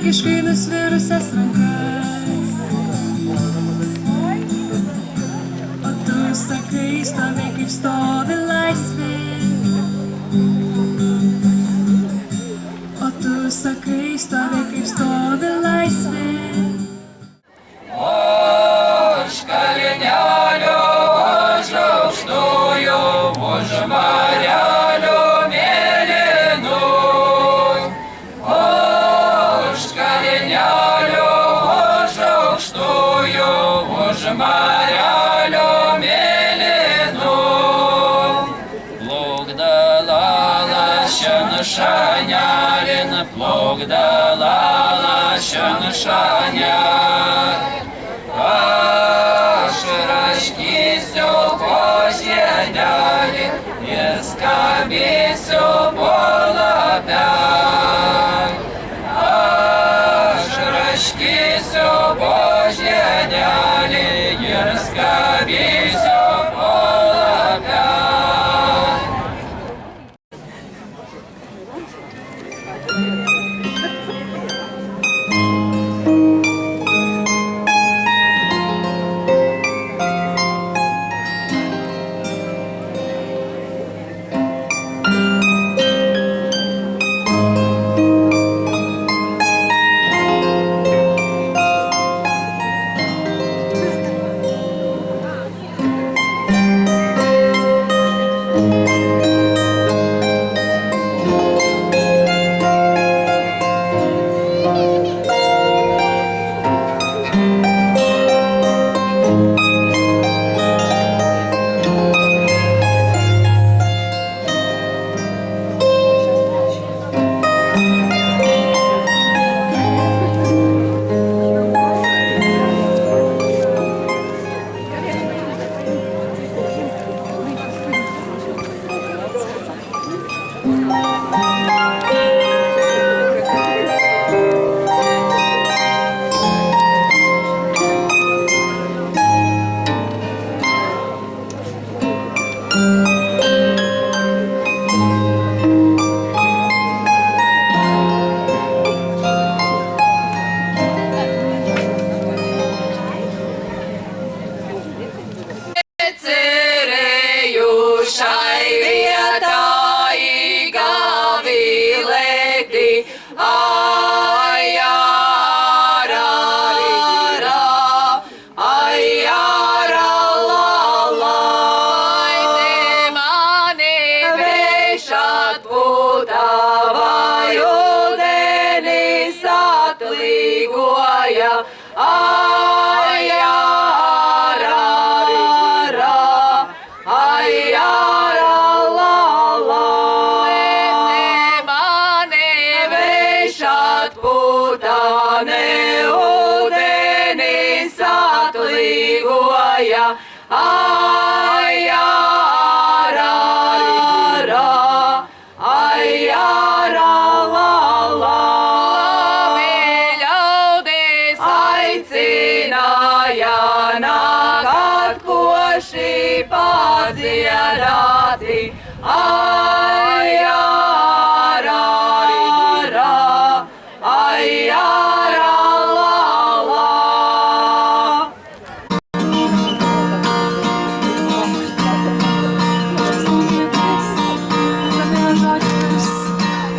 tragiškai nusvirusias rankas. O tu sakai, stovi kaip stovi laisvė. O tu sakai, stovi kaip stovi laisvė. Už kalnelio, už aukštųjų, už marelių mėlynų. Už kalnelio, už aukštųjų, už marelių mėlynų. Plukdalala šianšanelin, plukdalala šianšanelin. Aš raškysiu po žiedelį ir skambėsiu po lapelį. Aš raškysiu po žiedelį ir skambėsiu po lapelį.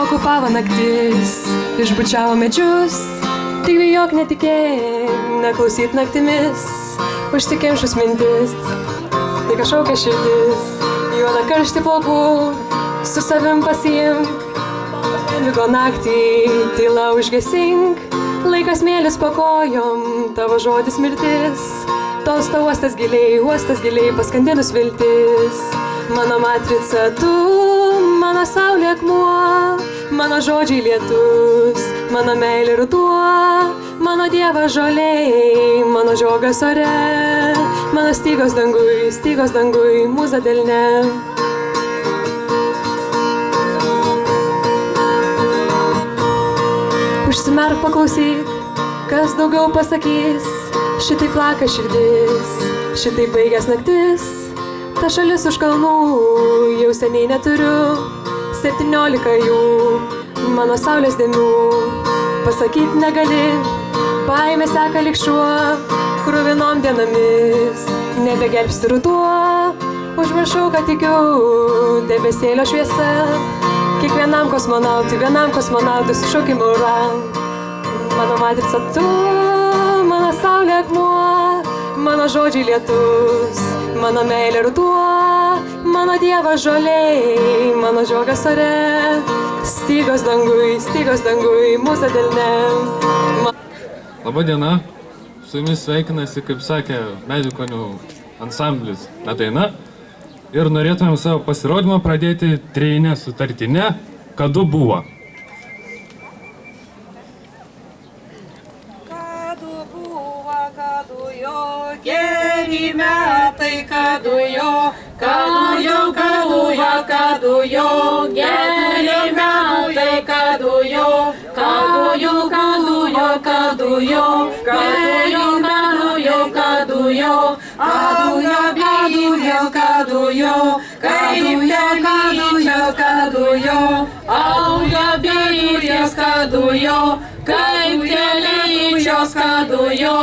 Okupavo naktis, išbučiavo medžius, tik bijok netikėk, neklausyt naktimis, užsikemšus mintis, tai kažkokia širdis, juoda karšti plaukų, su savim pasiimk, migo naktį, tyla užgesink, laikas mėlis po kojom, tavo žodis mirtis, tolsta uostas giliai, paskandinus viltis, mano matrica tu, mano saulė akmuo, mano žodžiai lietus, mano meilė ruduo, mano dievas žoliai, mano žiogas ore, mano stygos dangui, mūza delne. Užsimerk paklausyk, kas daugiau pasakys, šitai plaka širdis, šitai baigęs naktis, ta šalis už kalnų, jau seniai neturiu, 17 jų, mano saulės dėmių, pasakyt negali, baimė seka lyg šuo, kruvinom dienomis, nebegelbsti ruduo. Užmiršau, kad tikiu debesėlio šviesa, kiekvienam kosmonautui su šaukimu ura. Mano matrica tu, mano saulė akmuo, mano žodžiai lietus, mano meilė ruduo, mano dievas žoliai, mano žiogas ore, stygos dangui, mūsų delne. Labą dieną, su jumis sveikinasi, kaip sakė, medikonių ansamblis Medaina ir norėtumėm savo pasirodymą pradėti trejinę sutartinę, kadu buvo. Kadu buvo, kadu jo, geri metai, kadu jo, geri metai, kadu jo, kaip gėlyčios kadujo,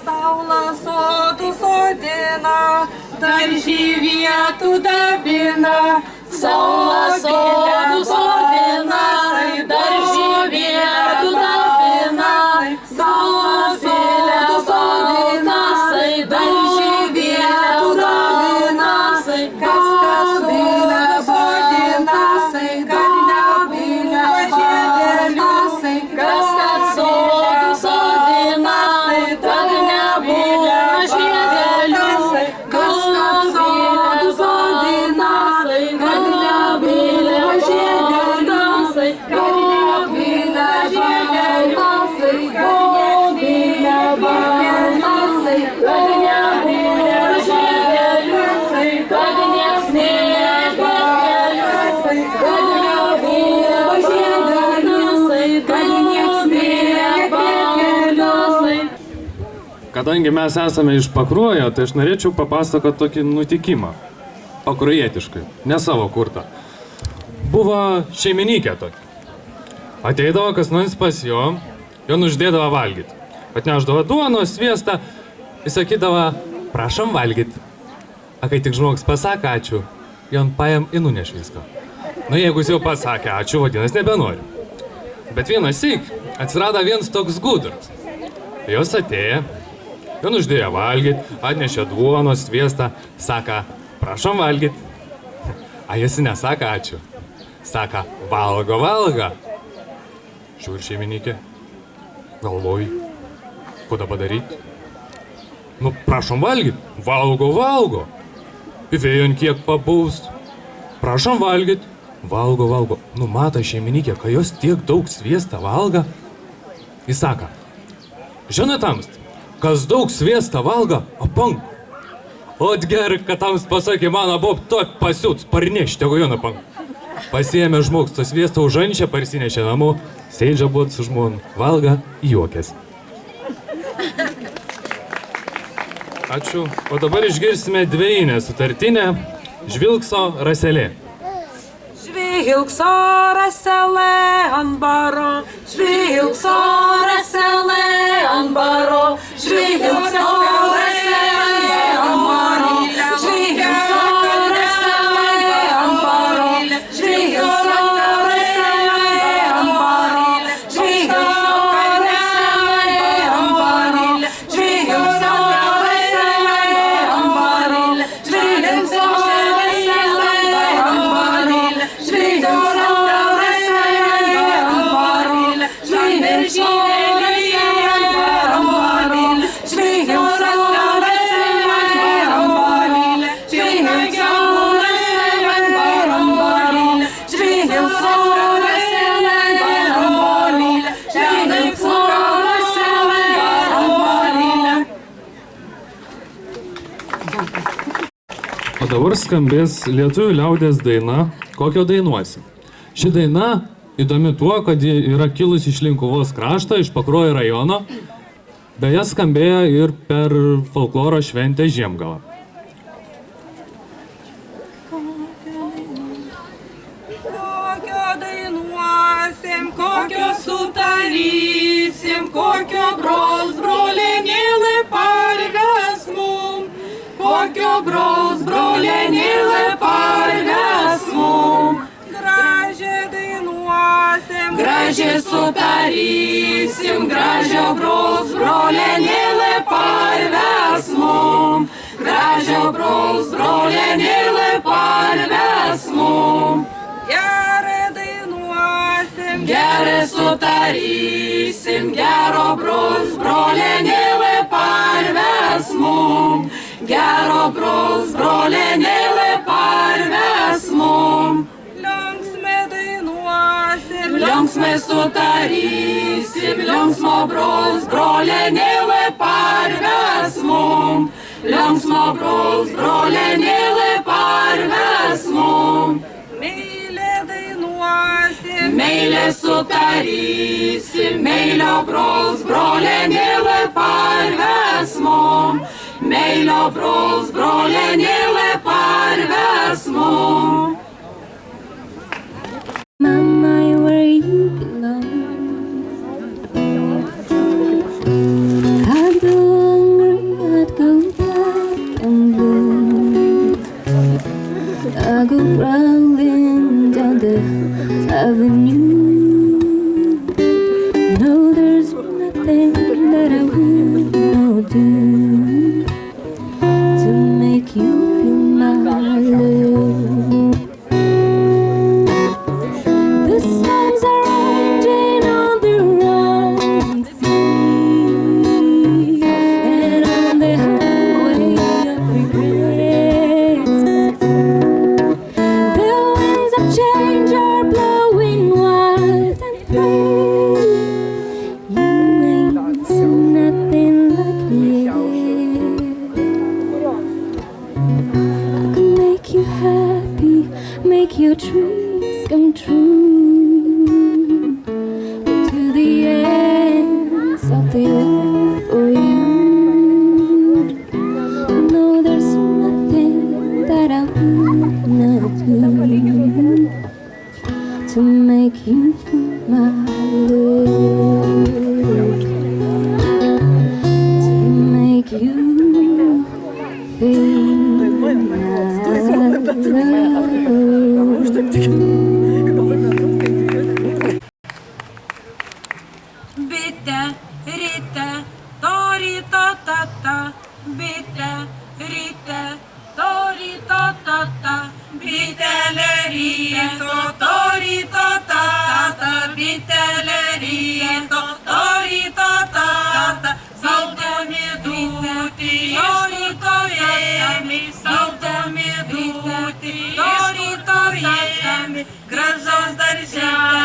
Saula sodų sodina, daržį vietų dabina. Saula sodų sodina, daržį vietų dabina. Saula sodų sodina, daržį vietų dabina. Kas kabina sodina, kad nebūna žiedelių. Kas sodų sodina, kad nebūna žiedelių. Kas sodų sodina, kad nebūna žiedelių. Kad nebūna žiedelių. Kad nebūna žiedelių. Kad nieks nebėgėlių. Kad nebūna žiedelių. Kad nieks nebėgėlių. Kadangi mes esame iš Pakruojo, tai aš norėčiau papasakoti tokį nutikimą. Pakruojietiškai, ne savo kurtą. Buvo šeimininkė tokia. Ateidavo kas nors pas jo uždėdavo valgyti. Atnešdavo duonos, sviestą, jis sakydavo, prašom valgyti. A kai tik žmogus pasakė ačiū, jon paėm ir nuneš viską. Nu, jeigu jis jau pasakė ačiū, vadinasi nebenori. Bet vienas syk atsirado vienas toks gudras. Jos atėjo, jon uždėjo valgyti, atnešė duonos, sviestą, saka, prašom valgyti. A jis nesaka ačiū. Saka, valgo. Žiūri šeimininkė, galvoji, ko dabar daryti? Nu, prašom valgyti, valgo. Vėjon kiek pabaus. Prašom valgyti, valgo. Nu, mata šeimininkė, kai jos tiek daug sviestą valga. Jis saka, žinai tamst, kas daug sviestą valga, apank. Ot gerai, kad tamst pasakė, man abob tok pasiūt, parnešti, tegu jo napank. Pasiėmė žmogus tą sviestą užančią, parsinešė namo, sėdžia būt su žmon, valga, juokės. Ačiū. O dabar išgirsime dvejinę sutartinę Žvilgso raselė. Žvilgso raselė ant baro, žvilgso raselė ant baro, žvilgso raselė ant baro, žvilgso raselė ant baro, Dabar skambės lietuvių liaudės daina, kokio dainuosi. Ši daina įdomi tuo, kad ji yra kilusi iš Linkuvos krašto, iš Pakruojo rajono, beje skambėjo ir per folkloro šventę Žiemgalą. Kokio dainuosim, kokio sutarysim, kokio brolėnėlė parves mum. Kokio brolėnėlė parves mum. Gražią dainuosim, gražiai sutarysim, gražio brolėnėlė parves mum. Gražio brolėnėlė parves mum. Gerai dainuosim, gerai sutarysim, gero brolėnėlė parves mum. Gero brolėnėlė parves mum. Linksmai dainuosim, linksmai sutarysim, linksmo brolėnėlė parves mum. Linksmo brolėnėlė parves mum. Meilė dainuosim, meilė sutarysim, meilio brolėnėlė parves mum. Meilio brolėnėlė parves mum. Mama, where you belong. I'd go hungry, I'd go black and blue. I'd go prowling down the avenue. No, there's nothing that I would not do to make you feel my love. The storms are raging on the rising sea, and on the highway of regrets, the winds of change are blowing wild and free. You ain't seen nothing like me yet. I can make you happy, make your dreams come true. To the ends of the earth for you. No, there's nothing that I would not do to make you feel my love. To make you feel my love. Bite, ryte, to ryto tata. Bite, ryte, to ryto tata. Bitelė ryto, to ryto tata. Bitelė ryto, to ryto tata. Saudami dūti, jo ryto ėmi. Saudami dūti, jo ryto ėmi. Gražos darželė.